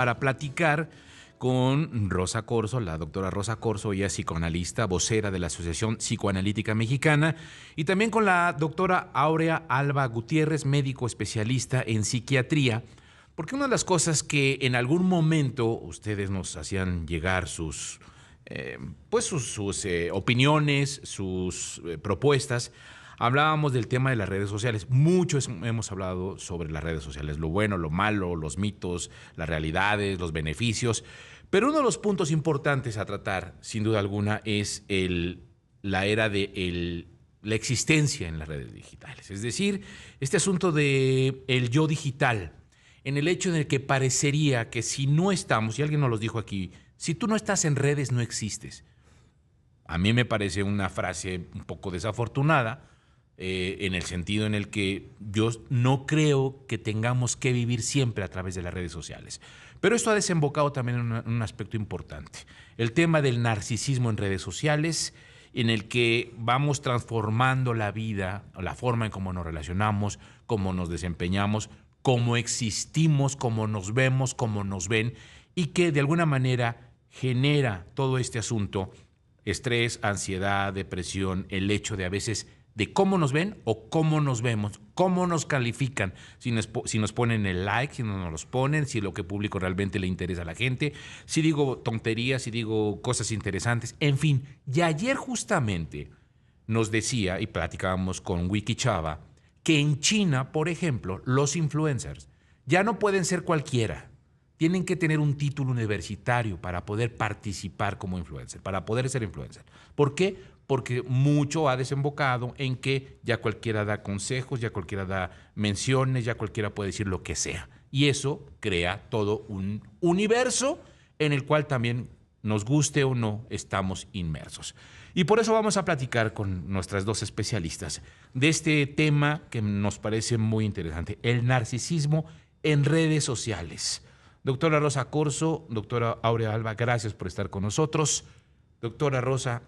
para platicar con Rosa Corso, la doctora Rosa Corso, ella es psicoanalista, vocera de la Asociación Psicoanalítica Mexicana, y también con la doctora Aurea Alba Gutiérrez, médico especialista en psiquiatría, porque una de las cosas que en algún momento ustedes nos hacían llegar sus opiniones, sus propuestas. Hablábamos del tema de las redes sociales. Mucho hemos hablado sobre las redes sociales, lo bueno, lo malo, los mitos, las realidades, los beneficios. Pero uno de los puntos importantes a tratar, sin duda alguna, es la era de la existencia en las redes digitales. Es decir, este asunto de el yo digital, en el hecho de que parecería que si no estamos, y alguien nos lo dijo aquí, si tú no estás en redes, no existes. A mí me parece una frase un poco desafortunada, en el sentido en el que yo no creo que tengamos que vivir siempre a través de las redes sociales. Pero esto ha desembocado también en un aspecto importante. El tema del narcisismo en redes sociales, en el que vamos transformando la vida, la forma en cómo nos relacionamos, cómo nos desempeñamos, cómo existimos, cómo nos vemos, cómo nos ven, y que de alguna manera genera todo este asunto, estrés, ansiedad, depresión, el hecho de a veces de cómo nos ven o cómo nos vemos, cómo nos califican, si nos ponen el like, si no nos los ponen, si lo que publico realmente le interesa a la gente, si digo tonterías, si digo cosas interesantes, en fin. Y ayer justamente nos decía, y platicábamos con Wiki Chava, que en China, por ejemplo, los influencers ya no pueden ser cualquiera. Tienen que tener un título universitario para poder participar como influencer, para poder ser influencer. ¿Por qué? Porque mucho ha desembocado en que ya cualquiera da consejos, ya cualquiera da menciones, ya cualquiera puede decir lo que sea. Y eso crea todo un universo en el cual también, nos guste o no, estamos inmersos. Y por eso vamos a platicar con nuestras dos especialistas de este tema que nos parece muy interesante, el narcisismo en redes sociales. Doctora Rosa Corso, doctora Aurea Alba, gracias por estar con nosotros. Doctora Rosa,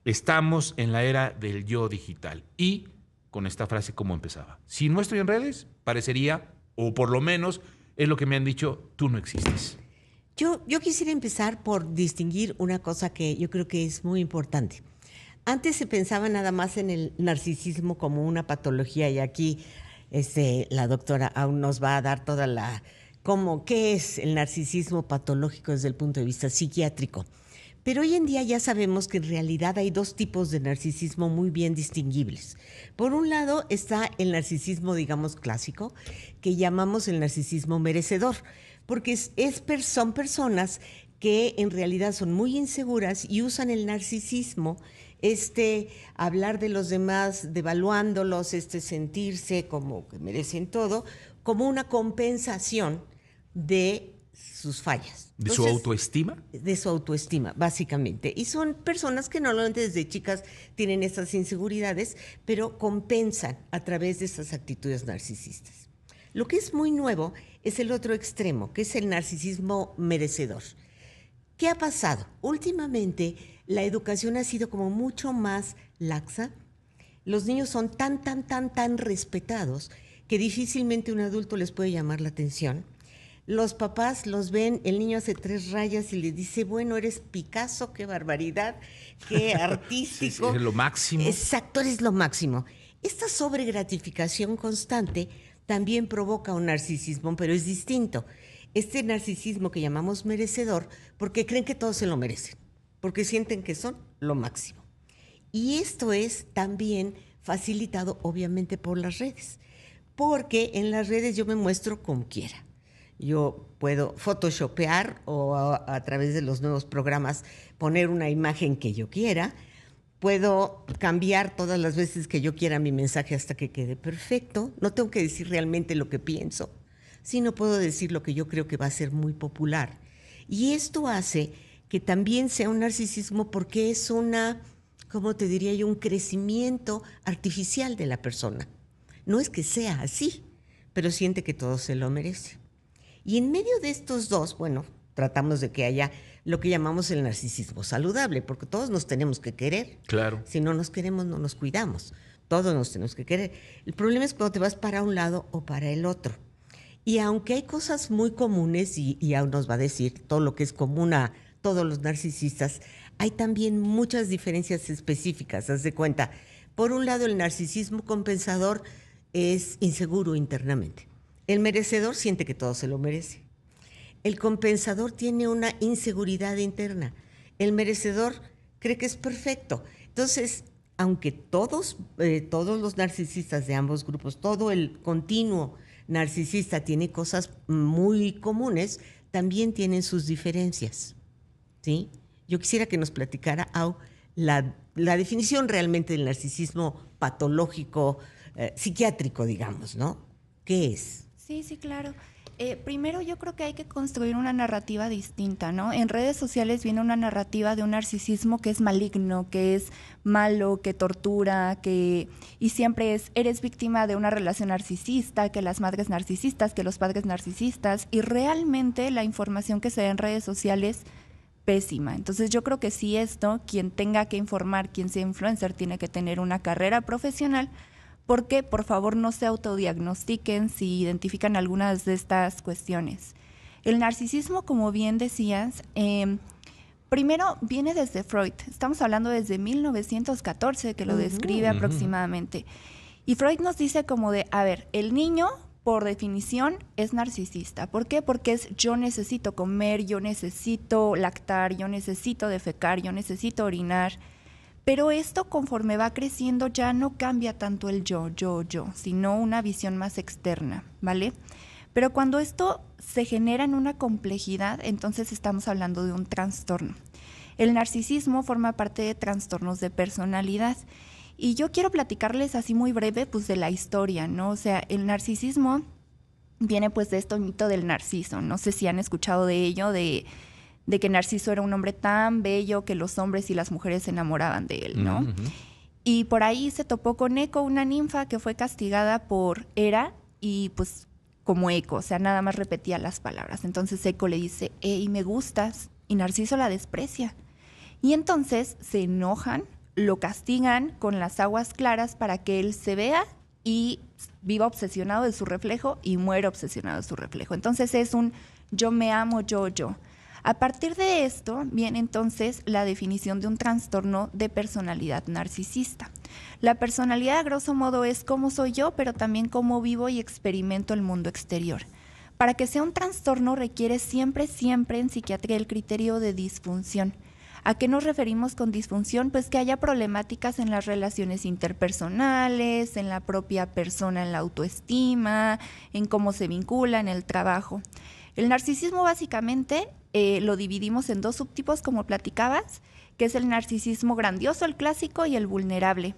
estamos en la era del yo digital y con esta frase como empezaba. Si no estoy en redes, parecería, o por lo menos es lo que me han dicho, tú no existes. Yo quisiera empezar por distinguir una cosa que yo creo que es muy importante. Antes se pensaba nada más en el narcisismo como una patología y aquí la doctora aún nos va a dar toda la... ¿Qué es el narcisismo patológico desde el punto de vista psiquiátrico? Pero hoy en día ya sabemos que en realidad hay dos tipos de narcisismo muy bien distinguibles. Por un lado está el narcisismo, digamos, clásico, que llamamos el narcisismo merecedor, porque son personas que en realidad son muy inseguras y usan el narcisismo, hablar de los demás, devaluándolos, sentirse como que merecen todo, como una compensación de sus fallas. ¿De su autoestima? De su autoestima, básicamente. Y son personas que normalmente desde chicas tienen estas inseguridades, pero compensan a través de estas actitudes narcisistas. Lo que es muy nuevo es el otro extremo, que es el narcisismo merecedor. ¿Qué ha pasado? Últimamente la educación ha sido como mucho más laxa. Los niños son tan respetados que difícilmente un adulto les puede llamar la atención. Los papás los ven, el niño hace 3 rayas y le dice, bueno, eres Picasso, qué barbaridad, qué artístico. Sí, eres lo máximo. Exacto, eres lo máximo. Esta sobregratificación constante también provoca un narcisismo, pero es distinto. Este narcisismo que llamamos merecedor, porque creen que todos se lo merecen, porque sienten que son lo máximo. Y esto es también facilitado, obviamente, por las redes, porque en las redes yo me muestro como quiera. Yo puedo photoshopear o a través de los nuevos programas poner una imagen que yo quiera. Puedo cambiar todas las veces que yo quiera mi mensaje hasta que quede perfecto. No tengo que decir realmente lo que pienso, sino puedo decir lo que yo creo que va a ser muy popular. Y esto hace que también sea un narcisismo porque es ¿cómo te diría yo? Un crecimiento artificial de la persona. No es que sea así, pero siente que todo se lo merece. Y en medio de estos dos, bueno, tratamos de que haya lo que llamamos el narcisismo saludable, porque todos nos tenemos que querer. Claro. Si no nos queremos, no nos cuidamos. Todos nos tenemos que querer. El problema es cuando te vas para un lado o para el otro. Y aunque hay cosas muy comunes, y aún nos va a decir todo lo que es común a todos los narcisistas, hay también muchas diferencias específicas. Haz de cuenta, por un lado, el narcisismo compensador es inseguro internamente. El merecedor siente que todo se lo merece. El compensador tiene una inseguridad interna. El merecedor cree que es perfecto. Entonces, aunque todos los narcisistas de ambos grupos, todo el continuo narcisista tiene cosas muy comunes, también tienen sus diferencias, ¿sí? Yo quisiera que nos platicara, Au, la definición realmente del narcisismo patológico, psiquiátrico, digamos, ¿no? ¿Qué es? Sí, sí, claro. Primero yo creo que hay que construir una narrativa distinta, ¿no? En redes sociales viene una narrativa de un narcisismo que es maligno, que es malo, que tortura, y siempre eres víctima de una relación narcisista, que las madres narcisistas, que los padres narcisistas, y realmente la información que se da en redes sociales pésima. Entonces yo creo que si quien tenga que informar, quien sea influencer, tiene que tener una carrera profesional, porque por favor no se autodiagnostiquen si identifican algunas de estas cuestiones. El narcisismo, como bien decías, primero viene desde Freud. Estamos hablando desde 1914 que lo describe aproximadamente. Y Freud nos dice como de, a ver, el niño por definición es narcisista. ¿Por qué? Porque es yo necesito comer, yo necesito lactar, yo necesito defecar, yo necesito orinar. Pero esto conforme va creciendo ya no cambia tanto el yo, sino una visión más externa, ¿vale? Pero cuando esto se genera en una complejidad, entonces estamos hablando de un trastorno. El narcisismo forma parte de trastornos de personalidad. Y yo quiero platicarles así muy breve pues de la historia, ¿no? O sea, el narcisismo viene pues de este mito del Narciso. No sé si han escuchado de ello, de que Narciso era un hombre tan bello que los hombres y las mujeres se enamoraban de él, ¿no? Y por ahí se topó con Eco, una ninfa que fue castigada por Hera y pues como Eco, o sea, nada más repetía las palabras. Entonces Eco le dice, hey, me gustas, y Narciso la desprecia. Y entonces se enojan, lo castigan con las aguas claras para que él se vea y viva obsesionado de su reflejo y muera obsesionado de su reflejo. Entonces es un yo me amo, yo. A partir de esto viene entonces la definición de un trastorno de personalidad narcisista. La personalidad, a grosso modo, es cómo soy yo, pero también cómo vivo y experimento el mundo exterior. Para que sea un trastorno requiere siempre en psiquiatría el criterio de disfunción. ¿A qué nos referimos con disfunción? Pues que haya problemáticas en las relaciones interpersonales, en la propia persona, en la autoestima, en cómo se vincula, en el trabajo. El narcisismo básicamente lo dividimos en dos subtipos, como platicabas, que es el narcisismo grandioso, el clásico, y el vulnerable.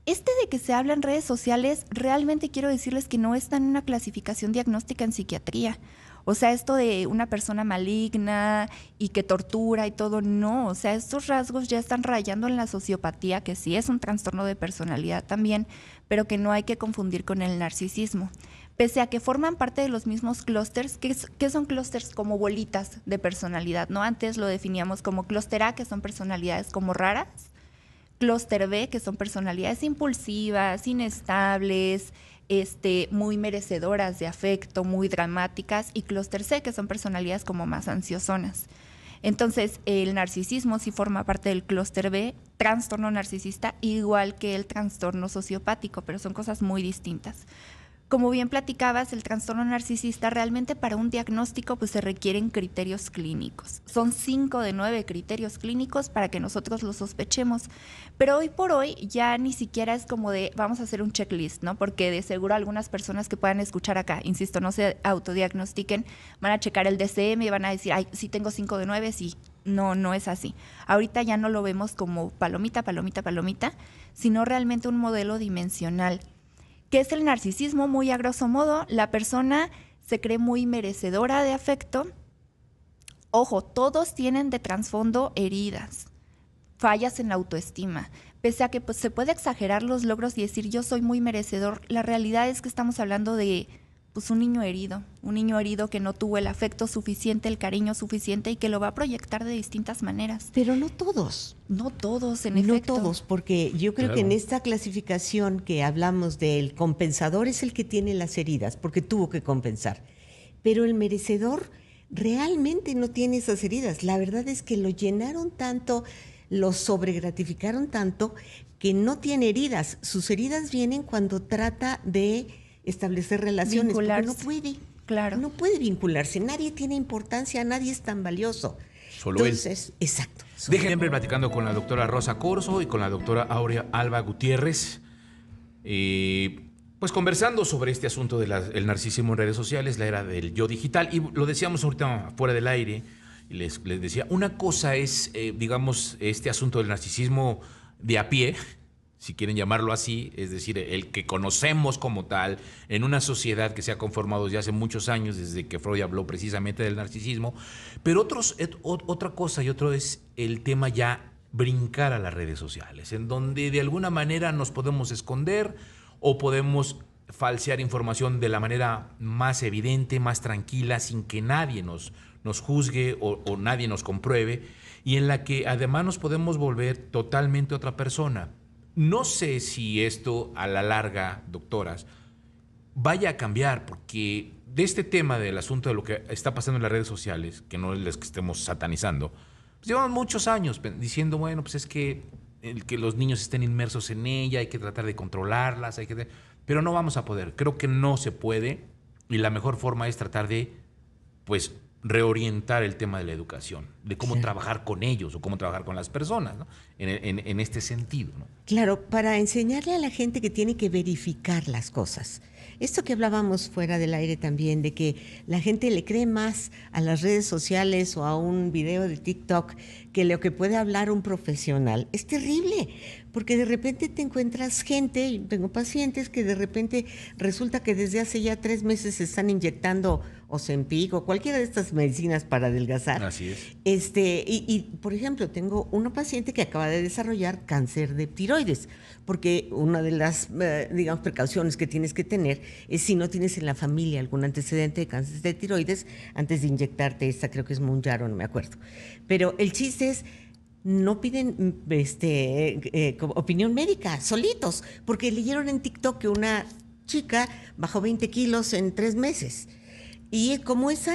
De que se habla en redes sociales, realmente quiero decirles que no está en una clasificación diagnóstica en psiquiatría. O sea, esto de una persona maligna y que tortura y todo, no. O sea, estos rasgos ya están rayando en la sociopatía, que sí es un trastorno de personalidad también, pero que no hay que confundir con el narcisismo. Pese a que forman parte de los mismos clústeres, que son clústeres como bolitas de personalidad, ¿no? Antes lo definíamos como clúster A, que son personalidades como raras, clúster B, que son personalidades impulsivas, inestables, muy merecedoras de afecto, muy dramáticas, y clúster C, que son personalidades como más ansiosonas. Entonces, el narcisismo sí forma parte del clúster B, trastorno narcisista, igual que el trastorno sociopático, pero son cosas muy distintas. Como bien platicabas, el trastorno narcisista realmente para un diagnóstico pues se requieren criterios clínicos. Son 5 de 9 criterios clínicos para que nosotros lo sospechemos. Pero hoy por hoy ya ni siquiera es como de vamos a hacer un checklist, ¿no? Porque de seguro algunas personas que puedan escuchar acá, insisto, no se autodiagnostiquen, van a checar el DSM y van a decir, ay, sí tengo 5 de 9, sí. No es así. Ahorita ya no lo vemos como palomita, sino realmente un modelo dimensional. ¿Qué es el narcisismo? Muy a grosso modo, la persona se cree muy merecedora de afecto. Ojo, todos tienen de trasfondo heridas, fallas en la autoestima. Pese a que pues, se puede exagerar los logros y decir yo soy muy merecedor, la realidad es que estamos hablando de pues, un niño herido que no tuvo el afecto suficiente, el cariño suficiente y que lo va a proyectar de distintas maneras. Pero no todos. No todos, en efecto. No todos, porque yo creo que en esta clasificación que hablamos del compensador es el que tiene las heridas, porque tuvo que compensar. pero el merecedor realmente no tiene esas heridas. La verdad es que lo llenaron tanto, lo sobregratificaron tanto, que no tiene heridas. Sus heridas vienen cuando trata de establecer relaciones, porque no puede. Claro. No puede vincularse. Nadie tiene importancia, nadie es tan valioso. Solo Entonces, él. Exacto. Déjenme platicando con la doctora Rosa Corzo y con la doctora Aurea Alba Gutiérrez. Pues conversando sobre este asunto del narcisismo en redes sociales, la era del yo digital. Y lo decíamos ahorita fuera del aire. Y les decía, una cosa es, digamos, este asunto del narcisismo de a pie, si quieren llamarlo así, es decir, el que conocemos como tal en una sociedad que se ha conformado desde hace muchos años, desde que Freud habló precisamente del narcisismo, pero otra cosa y otro es el tema ya brincar a las redes sociales, en donde de alguna manera nos podemos esconder o podemos falsear información de la manera más evidente, más tranquila, sin que nadie nos juzgue o nadie nos compruebe, y en la que además nos podemos volver totalmente otra persona. No sé si esto a la larga, doctoras, vaya a cambiar, porque de este tema del asunto de lo que está pasando en las redes sociales, que no es que estemos satanizando, pues llevamos muchos años diciendo, bueno, pues es que los niños estén inmersos en ella, hay que tratar de controlarlas, pero no vamos a poder. Creo que no se puede, y la mejor forma es tratar de, pues, reorientar el tema de la educación, de cómo trabajar con ellos o cómo trabajar con las personas, ¿no? En este sentido, ¿no? Claro, para enseñarle a la gente que tiene que verificar las cosas. Esto que hablábamos fuera del aire también, de que la gente le cree más a las redes sociales o a un video de TikTok que lo que puede hablar un profesional. Es terrible, porque de repente te encuentras gente, y tengo pacientes que de repente resulta que desde hace ya 3 meses se están inyectando Ozempic o cualquiera de estas medicinas para adelgazar. Así es. Y por ejemplo, tengo una paciente que acaba de desarrollar cáncer de tiroides, porque una de las, digamos, precauciones que tienes que tener es si no tienes en la familia algún antecedente de cáncer de tiroides, antes de inyectarte esta, creo que es Mounjaro, no me acuerdo. Pero el chiste es, no piden opinión médica, solitos, porque leyeron en TikTok que una chica bajó 20 kilos en 3 meses. Y como esa,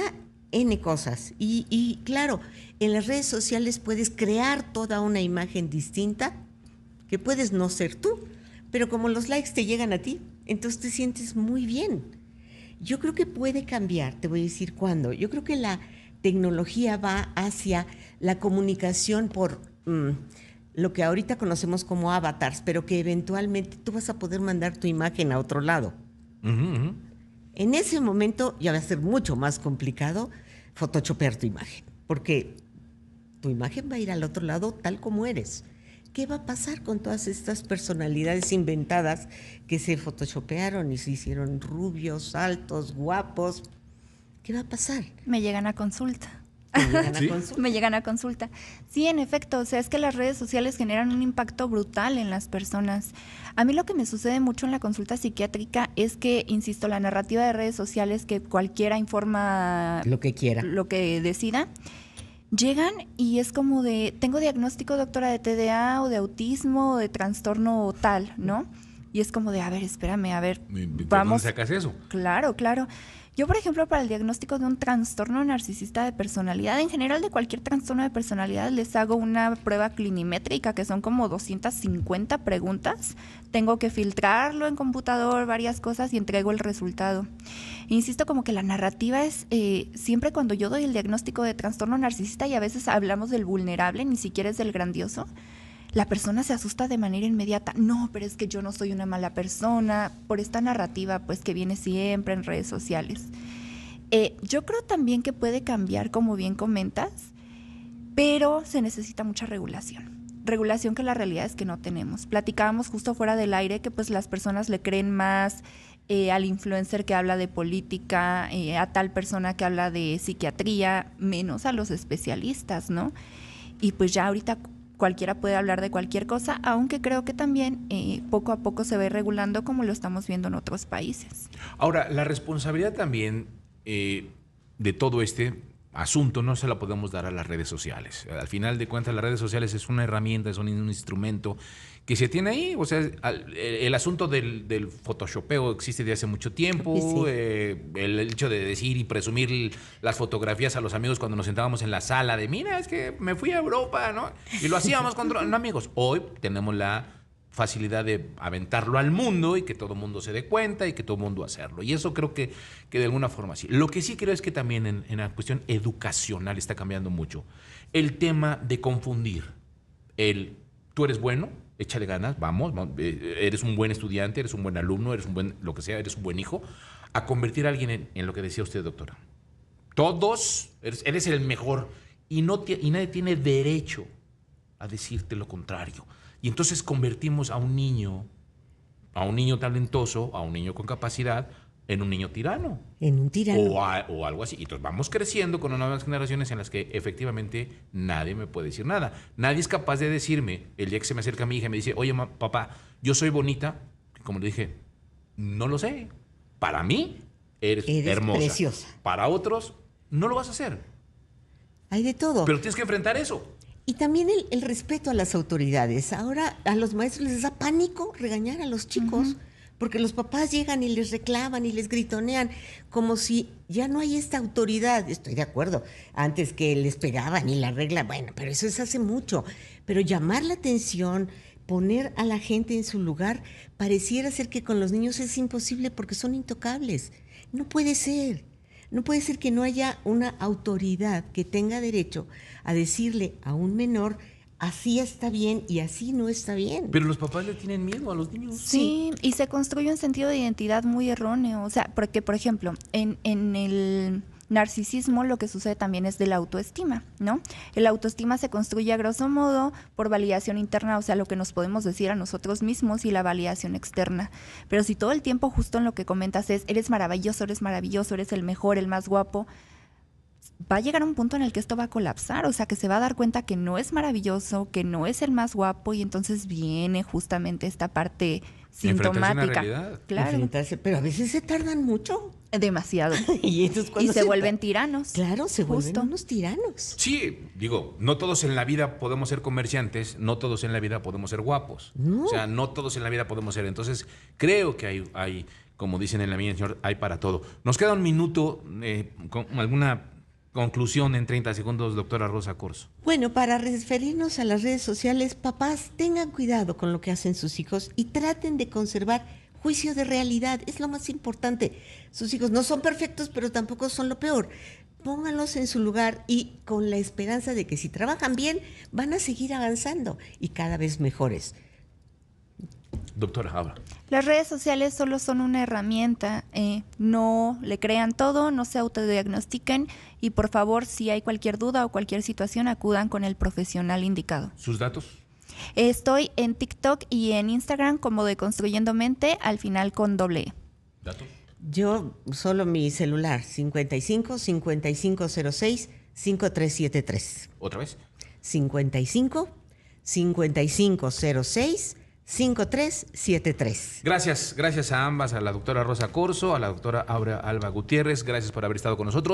N cosas. Y claro, en las redes sociales puedes crear toda una imagen distinta, que puedes no ser tú, pero como los likes te llegan a ti, entonces te sientes muy bien. Yo creo que puede cambiar, te voy a decir cuándo. Yo creo que la tecnología va hacia la comunicación por lo que ahorita conocemos como avatars, pero que eventualmente tú vas a poder mandar tu imagen a otro lado. Uh-huh. En ese momento ya va a ser mucho más complicado photoshopear tu imagen, porque tu imagen va a ir al otro lado tal como eres. ¿Qué va a pasar con todas estas personalidades inventadas que se photoshopearon y se hicieron rubios, altos, guapos? ¿Qué va a pasar? Me llegan a consulta. ¿Sí? Me llegan a consulta. Sí, en efecto, o sea, es que las redes sociales generan un impacto brutal en las personas. A mí lo que me sucede mucho en la consulta psiquiátrica es que, insisto, la narrativa de redes sociales, que cualquiera informa lo que quiera, lo que decida, llegan y es como de, tengo diagnóstico, doctora, de TDA o de autismo o de trastorno tal, ¿no? Y es como de, a ver, espérame, a ver, vamos. ¿Dónde sacas eso? Claro, claro. Yo, por ejemplo, para el diagnóstico de un trastorno narcisista de personalidad, en general de cualquier trastorno de personalidad, les hago una prueba clinimétrica que son como 250 preguntas. Tengo que filtrarlo en computador, varias cosas, y entrego el resultado. Insisto, como que la narrativa es siempre cuando yo doy el diagnóstico de trastorno narcisista, y a veces hablamos del vulnerable, ni siquiera es del grandioso, la persona se asusta de manera inmediata. No, pero es que yo no soy una mala persona, por esta narrativa pues que viene siempre en redes sociales. Yo creo también que puede cambiar, como bien comentas, pero se necesita mucha regulación. Regulación que la realidad es que no tenemos. Platicábamos justo fuera del aire que pues las personas le creen más al influencer que habla de política, a tal persona que habla de psiquiatría, menos a los especialistas, ¿no? Y pues ya ahorita cualquiera puede hablar de cualquier cosa, aunque creo que también poco a poco se va regulando, como lo estamos viendo en otros países. Ahora, la responsabilidad también de todo asunto no se la podemos dar a las redes sociales. Al final de cuentas, las redes sociales es una herramienta, es un instrumento que se tiene ahí. O sea, el asunto del photoshopeo existe desde hace mucho tiempo. Sí. El hecho de decir y presumir las fotografías a los amigos cuando nos sentábamos en la sala de, mira, es que me fui a Europa, ¿no? Y lo hacíamos con amigos. Hoy tenemos la facilidad de aventarlo al mundo y que todo el mundo se dé cuenta y que todo el mundo hacerlo. Y eso creo que de alguna forma sí. Lo que sí creo es que también en la cuestión educacional está cambiando mucho. El tema de confundir tú eres bueno, échale ganas, vamos, eres un buen estudiante, eres un buen alumno, eres un buen, lo que sea, eres un buen hijo, a convertir a alguien en lo que decía usted, doctora. Todos, eres el mejor y nadie tiene derecho a decirte lo contrario. Y entonces convertimos a un niño talentoso, a un niño con capacidad, en un niño tirano. En un tirano. O algo así. Y entonces vamos creciendo con nuevas generaciones en las que efectivamente nadie me puede decir nada. Nadie es capaz de decirme, el día que se me acerca mi hija y me dice, oye, papá, yo soy bonita. Como le dije, no lo sé. Para mí, eres hermosa. Preciosa. Para otros, no lo vas a hacer. Hay de todo. Pero tienes que enfrentar eso. Y también el respeto a las autoridades. Ahora a los maestros les da pánico regañar a los chicos, porque los papás llegan y les reclaman y les gritonean, como si ya no hay esta autoridad. Estoy de acuerdo, antes que les pegaban y la regla, bueno, pero eso es hace mucho. Pero llamar la atención, poner a la gente en su lugar, pareciera ser que con los niños es imposible porque son intocables. No puede ser. No puede ser que no haya una autoridad que tenga derecho a decirle a un menor, así está bien y así no está bien. Pero los papás le tienen miedo a los niños. Sí, y se construye un sentido de identidad muy erróneo. O sea, porque, por ejemplo, en el narcisismo lo que sucede también es de la autoestima, ¿no? El autoestima se construye a grosso modo por validación interna, o sea, lo que nos podemos decir a nosotros mismos, y la validación externa. Pero si todo el tiempo justo en lo que comentas es, eres maravilloso, eres el mejor, el más guapo, va a llegar a un punto en el que esto va a colapsar, o sea, que se va a dar cuenta que no es maravilloso, que no es el más guapo, y entonces viene justamente esta parte sintomática. Claro. Enfrentarse, pero a veces se tardan mucho. Demasiado. Y se vuelven tiranos. Claro, se vuelven unos tiranos. Sí, digo, no todos en la vida podemos ser comerciantes, no todos en la vida podemos ser guapos. No. O sea, no todos en la vida podemos ser. Entonces, creo que hay, como dicen en la mía, señor, hay para todo. Nos queda un minuto, con alguna conclusión en 30 segundos, doctora Rosa Corso. Bueno, para referirnos a las redes sociales, papás, tengan cuidado con lo que hacen sus hijos y traten de conservar juicio de realidad. Es lo más importante. Sus hijos no son perfectos, pero tampoco son lo peor. Pónganlos en su lugar y con la esperanza de que si trabajan bien, van a seguir avanzando y cada vez mejores. Doctora, habla. Las redes sociales solo son una herramienta, no le crean todo, no se autodiagnostiquen, y por favor, si hay cualquier duda o cualquier situación, acudan con el profesional indicado. ¿Sus datos? Estoy en TikTok y en Instagram como Deconstruyendo Mente, al final con doble. ¿Datos? Yo solo mi celular, 55 5506 5373. ¿Otra vez? 55 5506 5373. Gracias a ambas, a la doctora Rosa Corso, a la doctora Aura Alba Gutiérrez. Gracias por haber estado con nosotros.